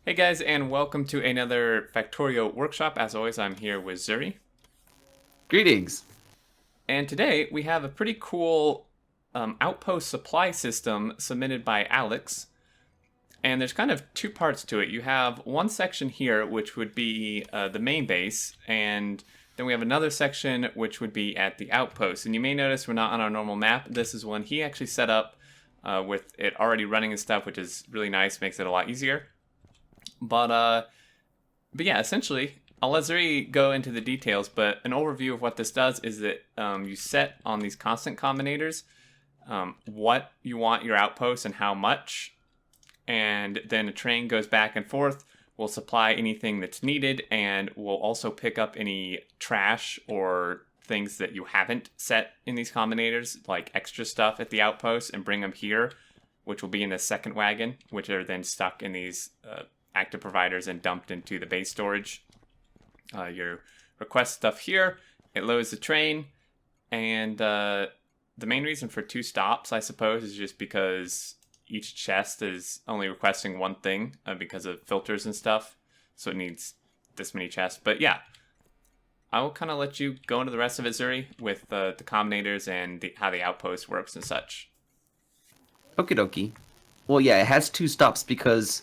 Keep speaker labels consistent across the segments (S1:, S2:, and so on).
S1: Hey guys, and welcome to another Factorio Workshop. As always, I'm here with Zuri.
S2: Greetings.
S1: And today we have a pretty cool Outpost Supply system submitted by Alex. And there's kind of two parts to it. You have one section here, which would be the main base, and then we have another section, which would be at the outpost. And you may notice we're not on our normal map. This is one he actually set up with it already running and stuff, which is really nice, makes it a lot easier. But yeah, essentially, I'll let Zuri go into the details, but an overview of what this does is that you set on these constant combinators what you want your outpost and how much, and then a train goes back and forth, will supply anything that's needed, and will also pick up any trash or things that you haven't set in these combinators, like extra stuff at the outpost, and bring them here, which will be in the second wagon, which are then stuck in these active providers and dumped into the base storage. Your request stuff here, it loads the train, and the main reason for two stops, I suppose, is just because each chest is only requesting one thing because of filters and stuff, so it needs this many chests. But yeah, I will kind of let you go into the rest of it, Zuri, with the combinators and how the outpost works and such.
S2: Okie dokie. Well, yeah, it has two stops because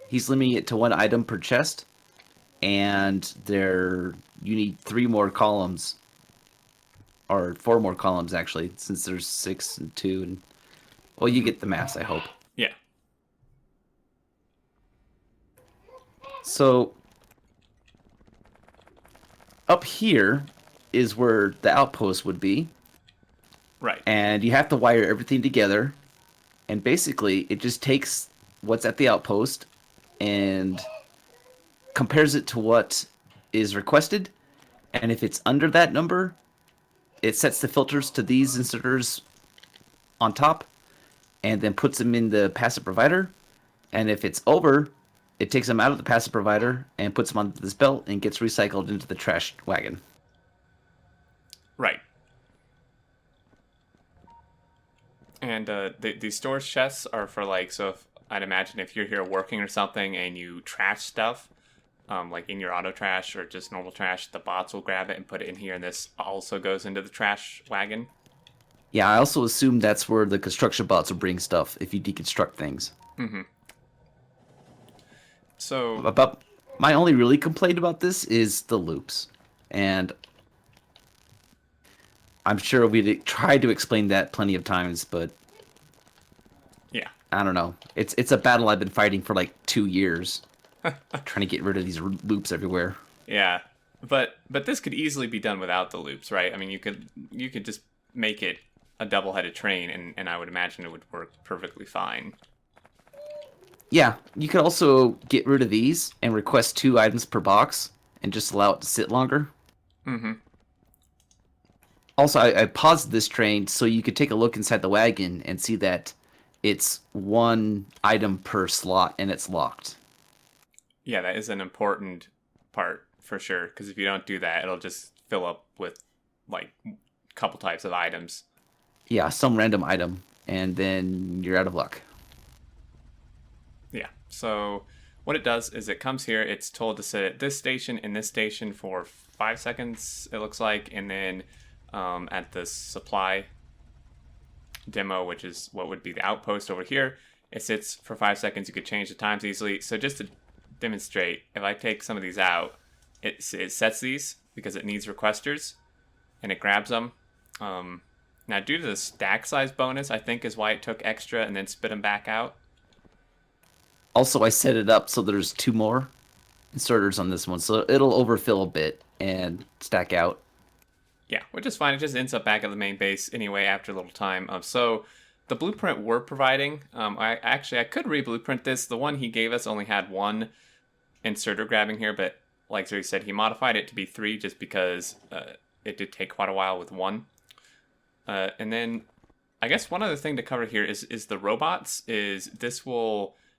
S2: he's limiting it to one item per chest, and you need 3 more columns, or 4 more columns actually, since there's 6 and 2, and well, you get the mass, I hope.
S1: Yeah.
S2: So up here is where the outpost would be,
S1: Right.
S2: and you have to wire everything together, and basically it just takes what's at the outpost and compares it to what is requested, and if it's under that number, it sets the filters to these inserters on top and then puts them in the passive provider, and if it's over, it takes them out of the passive provider and puts them on this belt and gets recycled into the trash wagon.
S1: Right. And these storage chests are for so if I'd imagine if you're here working or something and you trash stuff, like in your auto trash or just normal trash, the bots will grab it and put it in here, and this also goes into the trash wagon.
S2: Yeah, I also assume that's where the construction bots will bring stuff if you deconstruct things.
S1: Mm-hmm. So
S2: About my only really complaint about this is the loops, and I'm sure we tried to explain that plenty of times, but
S1: yeah,
S2: I don't know. It's a battle I've been fighting for like 2 years, trying to get rid of these loops everywhere.
S1: yeah, but this could easily be done without the loops, right? I mean, you could just make it a double-headed train, and I would imagine it would work perfectly fine.
S2: Yeah, you could also get rid of these and request 2 items per box and just allow it to sit longer.
S1: Mm-hmm.
S2: Also, I paused this train so you could take a look inside the wagon and see that it's 1 item per slot and it's locked.
S1: Yeah, that is an important part for sure, because if you don't do that, it'll just fill up with like a couple types of items.
S2: Yeah, some random item, and then you're out of luck.
S1: Yeah. So what it does is it comes here. It's told to sit at this station and this station for 5 seconds, it looks like, and then at the supply demo, which is what would be the outpost over here, it sits for 5 seconds. You could change the times easily. So just to demonstrate, if I take some of these out, it sets these because it needs requesters, and it grabs them. Now, due to the stack size bonus, I think is why it took extra and then spit them back out.
S2: Also, I set it up so there's 2 more inserters on this one, so it'll overfill a bit and stack out.
S1: Yeah, which is fine. It just ends up back at the main base anyway after a little time. So the blueprint we're providing, I could re-blueprint this. The one he gave us only had 1 inserter grabbing here, but like Zuri said, he modified it to be 3 just because it did take quite a while with 1. And then I guess one other thing to cover here is the robots.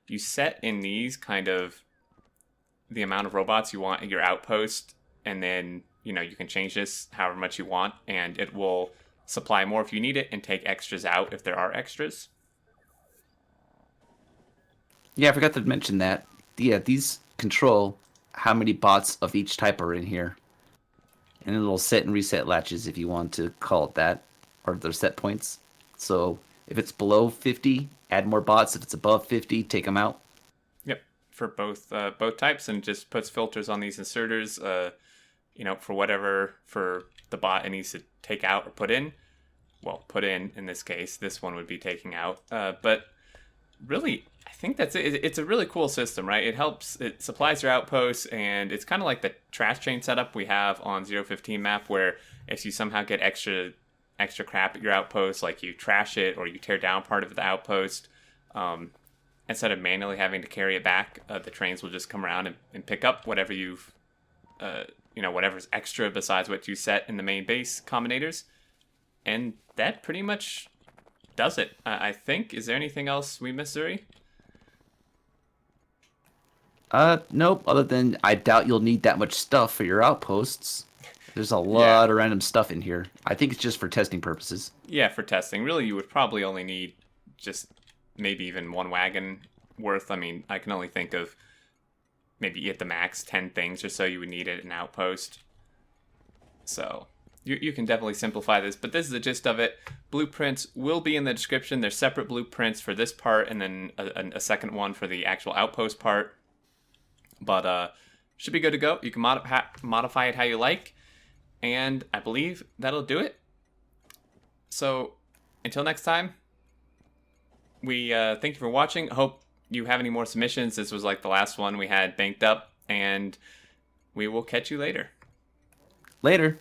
S1: You set in these kind of the amount of robots you want at your outpost, and then you can change this however much you want, and it will supply more if you need it and take extras out if there are extras.
S2: Yeah, I forgot to mention that. yeah, these control how many bots of each type are in here. And it'll set and reset latches if you want to call it that, or their set points. So if it's below 50, add more bots. If it's above 50, take them out.
S1: Yep, for both types, and just puts filters on these inserters. For the bot it needs to take out or put in. Well, put in this case. This one would be taking out. But really, I think that's it. It's a really cool system, right? It supplies your outposts, and it's kind of like the trash chain setup we have on 015 map, where if you somehow get extra crap at your outpost, like you trash it or you tear down part of the outpost, instead of manually having to carry it back, the trains will just come around and pick up whatever whatever's extra besides what you set in the main base combinators. And that pretty much does it, I think. Is there anything else we missed, Zuri?
S2: Nope. Other than I doubt you'll need that much stuff for your outposts. There's a lot of random stuff in here. I think it's just for testing purposes.
S1: Yeah, for testing. Really, you would probably only need just maybe even one wagon worth. I mean, I can only think of maybe at the max 10 things or so you would need at an outpost. So you can definitely simplify this, but this is the gist of it. Blueprints will be in the description. There's separate blueprints for this part, and then a second one for the actual outpost part. But should be good to go. You can modify it how you like, and I believe that'll do it. So until next time, we thank you for watching. Hope you have any more submissions. This was like the last one we had banked up, and we will catch you later.
S2: Later.